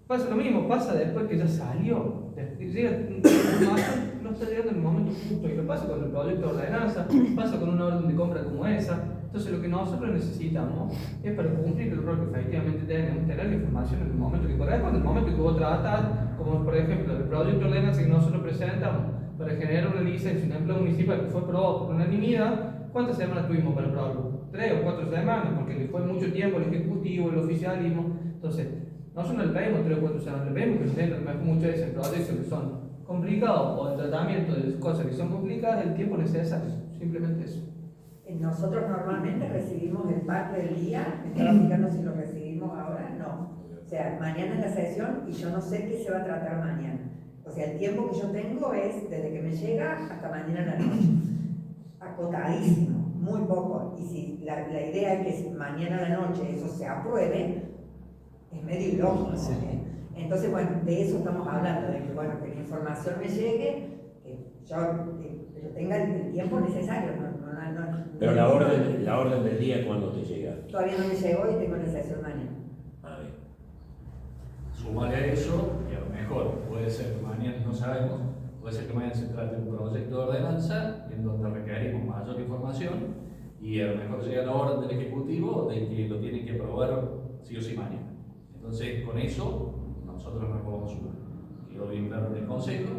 Pasa lo mismo, pasa después que ya salió. Llega información, no está llegando en el momento justo. Y lo pasa con el proyecto de ordenanza, pasa con una orden de compra como esa. Entonces, lo que nosotros necesitamos es, para cumplir el rol que efectivamente tenemos, tener la información en el momento que corresponde, en el momento que vos tratás, como por ejemplo el proyecto de ordenanza que nosotros presentamos para generar una licencia, un empleo municipal que fue aprobado por unanimidad. ¿Cuántas semanas tuvimos para aprobarlo? 3 o 4 semanas, porque le fue mucho tiempo al Ejecutivo, el oficialismo. Entonces, nosotros no le pedimos 3 o 4 semanas, le pedimos que se den muchas veces en proyectos que son complicados o en tratamiento de cosas que son complicadas, el tiempo necesario, simplemente eso. Nosotros normalmente recibimos el parte del día, me estaba fijando si lo recibimos ahora, no. O sea, mañana es la sesión y yo no sé qué se va a tratar mañana. O sea, el tiempo que yo tengo es desde que me llega hasta mañana en la noche. Acotadísimo, muy poco. Y si la idea es que mañana a la noche eso se apruebe, es medio ilógico. Entonces, bueno, de eso estamos hablando, de que, bueno, que la información me llegue, que yo tenga el tiempo necesario. Pero la orden del día, ¿cuándo te llega? Todavía no me llegó y tengo la sesión mañana. A ver. Sumarle a eso, y a lo mejor puede ser que mañana, no sabemos, puede ser que mañana se trate de un proyecto de ordenanza en donde requerimos mayor información y a lo mejor llega la orden del Ejecutivo de que lo tienen que aprobar sí o sí mañana. Entonces, con eso, nosotros no podemos sumar. Quedó bien claro en el Consejo.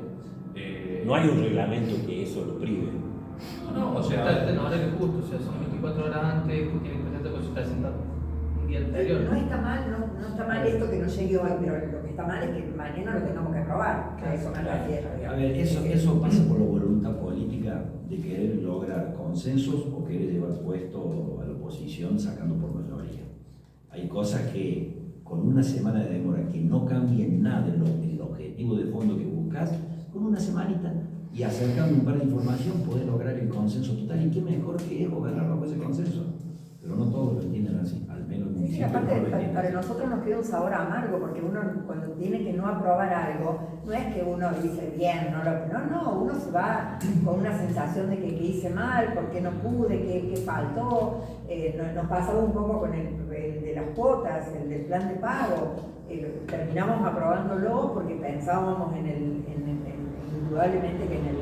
No hay un reglamento que eso lo prive. No, o sea. Está en horario justo, o sea, son 24 horas antes, que tienen que presentar con su presentado un día anterior. No está mal, no está mal esto que no llegue hoy, pero lo que está mal es que mañana lo tengamos que aprobar. A eso me refiero. A ver, eso pasa por la voluntad política de querer lograr consensos o querer llevar puesto a la oposición sacando por mayoría. Hay cosas que con una semana de demora que no cambien nada en el objetivo de fondo que buscas, con una semanita y acercando un par de información podés lograr el consenso total. ¿Y qué mejor que es gobernar bajo ese consenso? Pero no todos lo entienden así, al menos el municipio. Sí, aparte, no lo entiende para así. nosotros nos queda un sabor amargo, porque uno cuando tiene que no aprobar algo, no es que uno dice bien, no, uno se va con una sensación de que hice mal, porque no pude, que faltó. Nos pasaba un poco con el de las cuotas, el del plan de pago. Terminamos aprobándolo porque pensábamos indudablemente que en el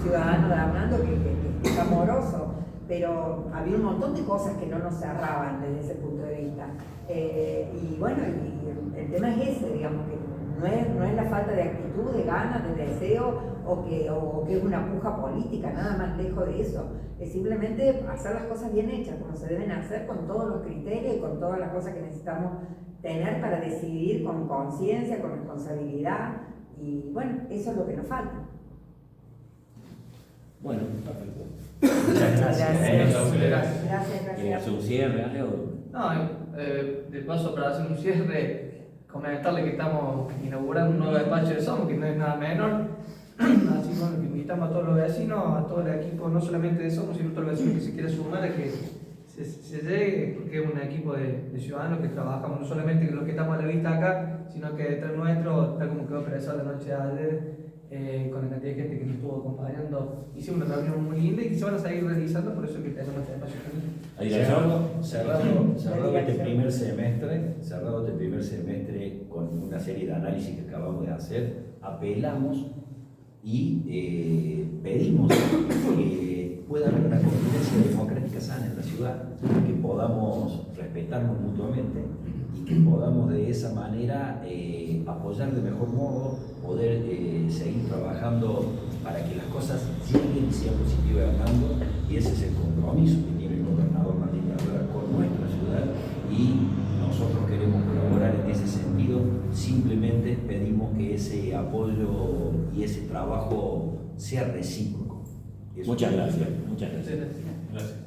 ciudadano de Hernando que es amoroso, pero había un montón de cosas que no nos cerraban desde ese punto de vista. Y bueno, y el tema es ese, digamos, que no es la falta de actitud, de ganas, de deseo, o que es una puja política, nada más lejos de eso. Es simplemente hacer las cosas bien hechas, como se deben hacer, con todos los criterios y con todas las cosas que necesitamos tener para decidir con conciencia, con responsabilidad. Y bueno, eso es lo que nos falta. Bueno, perfecto. Muchas gracias. Gracias. Gracias. ¿Quieren hacer un cierre, algo? No, de paso para hacer un cierre, comentarle que estamos inaugurando un nuevo despacho de Somos, que no es nada menor. Así que bueno, que invitamos a todos los vecinos, a todo el equipo, no solamente de Somos, sino a todos los vecinos que se quieran sumar a que se llegue, porque es un equipo de ciudadanos que trabajamos no solamente los que estamos a la vista acá, sino que detrás nuestro, tal como quedó expresado la noche de ayer, con la cantidad de gente que nos estuvo acompañando. Hicimos una reunión muy linda y que se van a seguir realizando, por eso que tenemos este espacio también. Cerrado este primer semestre con una serie de análisis que acabamos de hacer, apelamos y pedimos que pueda haber una convivencia democrática sana en la ciudad, que podamos respetarnos mutuamente y que podamos de esa manera apoyar de mejor modo, poder seguir trabajando para que las cosas lleguen y sean positivas andando, y ese es el compromiso que tiene el gobernador Martín Carrera con nuestra ciudad, y nosotros queremos colaborar en ese sentido. Simplemente pedimos que ese apoyo y ese trabajo sea recíproco. Muchas gracias. Muchas gracias. Gracias. Gracias.